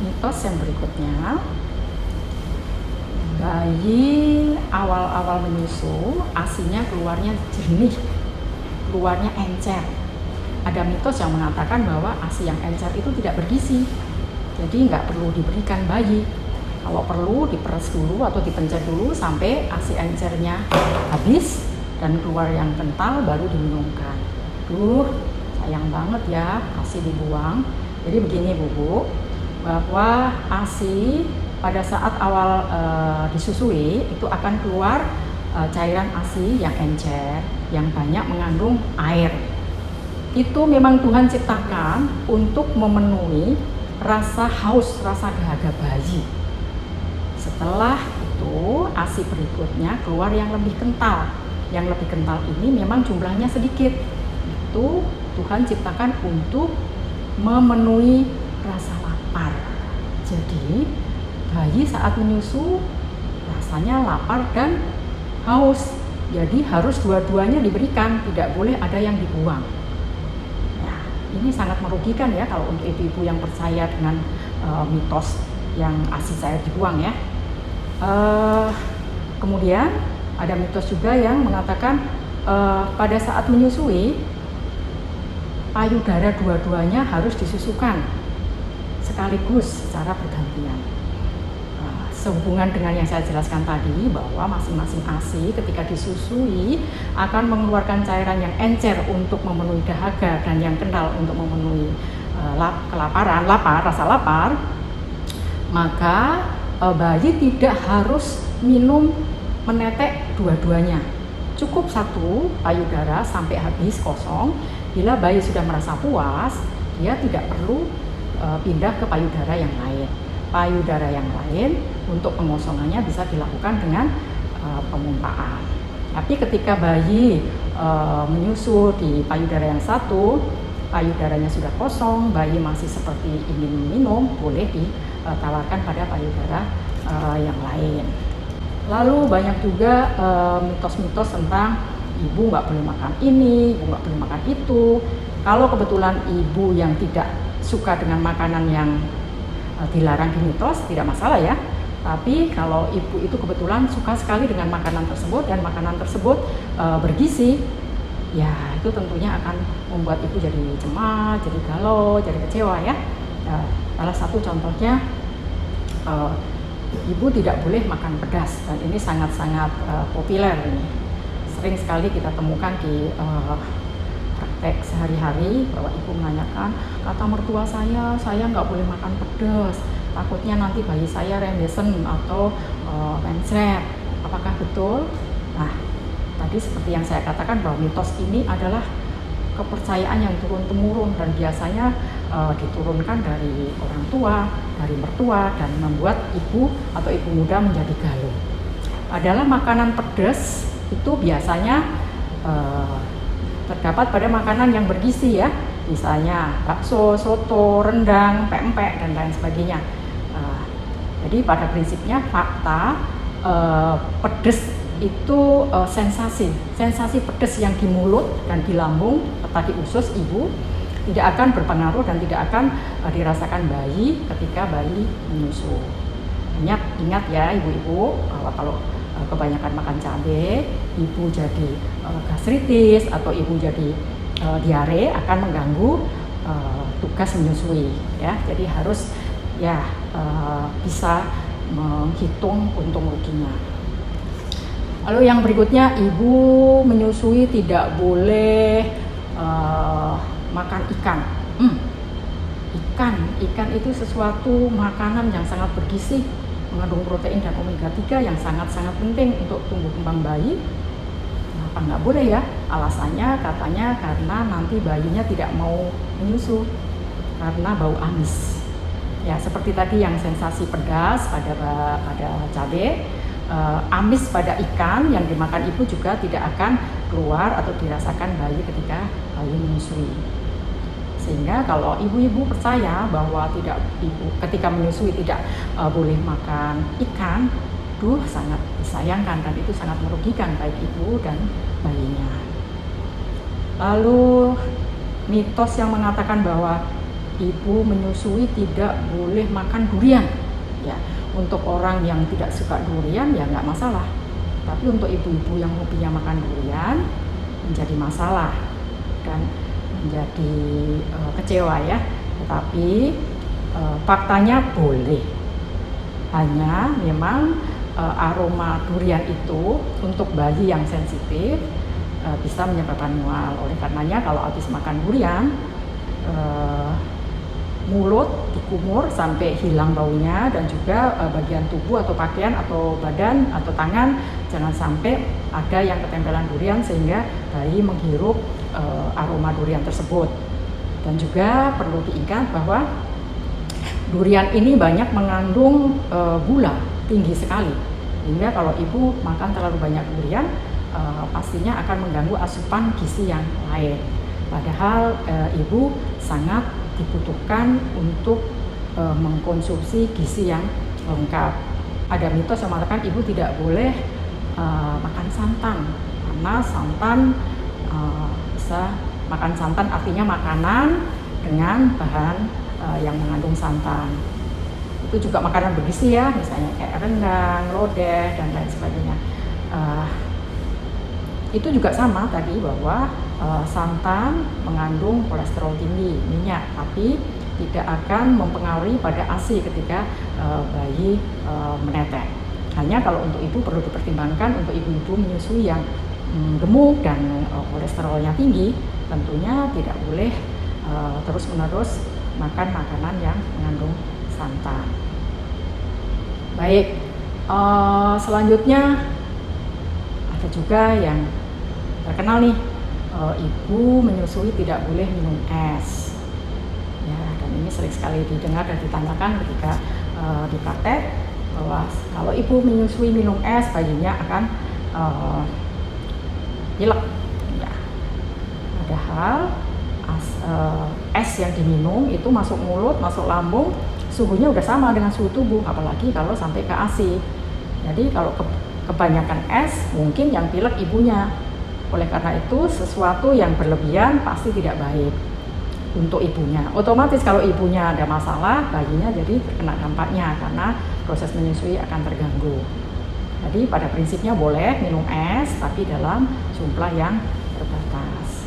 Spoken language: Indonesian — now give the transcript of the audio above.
Mitos yang berikutnya, bayi awal-awal menyusu ASI-nya keluarnya jernih, keluarnya encer. Ada mitos yang mengatakan bahwa ASI yang encer itu tidak bergizi, jadi nggak perlu diberikan bayi. Kalau perlu diperes dulu atau dipencet dulu sampai ASI encernya habis dan keluar yang kental baru diminumkan. Sayang banget ya ASI dibuang. Jadi begini Bu, bahwa ASI pada saat awal disusui itu akan keluar cairan ASI yang encer, yang banyak mengandung air. Itu memang Tuhan ciptakan untuk memenuhi rasa haus, rasa dahaga bayi. Setelah itu ASI berikutnya keluar yang lebih kental. Yang lebih kental ini memang jumlahnya sedikit. Itu Tuhan ciptakan untuk memenuhi rasa lapar. Jadi bayi saat menyusu rasanya lapar dan haus. Jadi harus dua-duanya diberikan, tidak boleh ada yang dibuang. Nah, ini sangat merugikan ya kalau untuk ibu-ibu yang percaya dengan mitos yang ASI saya dibuang ya. Kemudian ada mitos juga yang mengatakan pada saat menyusui payudara dua-duanya harus disusukan sekaligus secara bergantian. Sehubungan dengan yang saya jelaskan tadi bahwa masing-masing ASI ketika disusui akan mengeluarkan cairan yang encer untuk memenuhi dahaga dan yang kental untuk memenuhi rasa lapar, maka bayi tidak harus minum menetek dua-duanya. Cukup satu payudara sampai habis kosong. Bila bayi sudah merasa puas, dia tidak perlu pindah ke payudara yang lain. Payudara yang lain untuk pengosongannya bisa dilakukan dengan pemumpaan. Tapi ketika bayi menyusu di payudara yang satu, payudaranya sudah kosong, bayi masih seperti ingin minum, boleh ditawarkan pada payudara yang lain. Lalu banyak juga mitos-mitos tentang ibu nggak boleh makan ini, ibu nggak boleh makan itu. Kalau kebetulan ibu yang tidak suka dengan makanan yang dilarang di mitos, tidak masalah ya. Tapi kalau ibu itu kebetulan suka sekali dengan makanan tersebut dan makanan tersebut bergizi, ya itu tentunya akan membuat ibu jadi cemas, jadi galau, jadi kecewa ya. Salah satu contohnya, ibu tidak boleh makan pedas, dan ini sangat-sangat populer ini. Sering sekali kita temukan di praktek sehari-hari bahwa ibu menanyakan, kata mertua saya nggak boleh makan pedas, takutnya nanti bayi saya remesen atau mencret. Apakah betul? Nah, tadi seperti yang saya katakan bahwa mitos ini adalah kepercayaan yang turun-temurun dan biasanya diturunkan dari orang tua, dari mertua, dan membuat ibu atau ibu muda menjadi galau. Adalah makanan pedas itu biasanya terdapat pada makanan yang bergizi ya, misalnya bakso, soto, rendang, pempek, dan lain sebagainya. Jadi pada prinsipnya fakta pedas itu sensasi pedas yang di mulut dan di lambung serta di usus ibu tidak akan berpengaruh dan tidak akan dirasakan bayi ketika bayi menyusu. Ingat ya ibu-ibu, kalau kebanyakan makan cabai, ibu jadi gastritis atau ibu jadi diare, akan mengganggu tugas menyusui ya. Jadi harus bisa menghitung untung ruginya. Lalu yang berikutnya, ibu menyusui tidak boleh makan ikan. Ikan itu sesuatu makanan yang sangat bergizi, mengandung protein dan omega 3 yang sangat-sangat penting untuk tumbuh kembang bayi. Kenapa nggak boleh ya? Alasannya katanya karena nanti bayinya tidak mau menyusu karena bau amis. Ya seperti tadi yang sensasi pedas pada cabai, amis pada ikan yang dimakan ibu juga tidak akan keluar atau dirasakan bayi ketika bayi menyusui. Sehingga kalau ibu-ibu percaya bahwa ibu ketika menyusui tidak boleh makan ikan, sangat disayangkan dan itu sangat merugikan baik ibu dan bayinya. Lalu mitos yang mengatakan bahwa ibu menyusui tidak boleh makan durian. Ya, untuk orang yang tidak suka durian ya nggak masalah. Tapi untuk ibu-ibu yang hobinya makan durian menjadi masalah dan menjadi kecewa ya. Tetapi faktanya boleh. Hanya memang aroma durian itu untuk bayi yang sensitif bisa menyebabkan mual. Oleh karenanya kalau habis makan durian, mulut dikumur sampai hilang baunya, dan juga bagian tubuh atau pakaian atau badan atau tangan jangan sampai ada yang ketempelan durian sehingga bayi menghirup aroma durian tersebut. Dan juga perlu diingat bahwa durian ini banyak mengandung gula tinggi sekali, sehingga kalau ibu makan terlalu banyak durian pastinya akan mengganggu asupan gizi yang lain. Padahal ibu sangat dibutuhkan untuk mengkonsumsi gizi yang lengkap. Ada mitos yang mengatakan ibu tidak boleh makan santan, karena santan bisa makan santan artinya makanan dengan bahan yang mengandung santan. Itu juga makanan bergizi ya, misalnya kayak rendang, lodeh, dan lain sebagainya. Itu juga sama tadi bahwa santan mengandung kolesterol tinggi, minyak, tapi tidak akan mempengaruhi pada ASI ketika bayi menetes. Hanya kalau untuk ibu perlu dipertimbangkan, untuk ibu-ibu menyusui yang gemuk dan kolesterolnya tinggi, tentunya tidak boleh terus-menerus makan makanan yang mengandung santan. Baik, selanjutnya ada juga yang terkenal nih, ibu menyusui tidak boleh minum es. Ya, dan ini sering sekali didengar dan ditanyakan ketika di praktek bahwa kalau ibu menyusui minum es, bayinya akan pilek. Ya. Padahal es yang diminum itu masuk mulut, masuk lambung, suhunya udah sama dengan suhu tubuh, apalagi kalau sampai ke ASI. Jadi kalau kebanyakan es, mungkin yang pilek ibunya. Oleh karena itu, sesuatu yang berlebihan pasti tidak baik untuk ibunya. Otomatis kalau ibunya ada masalah, bayinya jadi terkena dampaknya karena proses menyusui akan terganggu. Jadi pada prinsipnya boleh minum es, tapi dalam jumlah yang terbatas.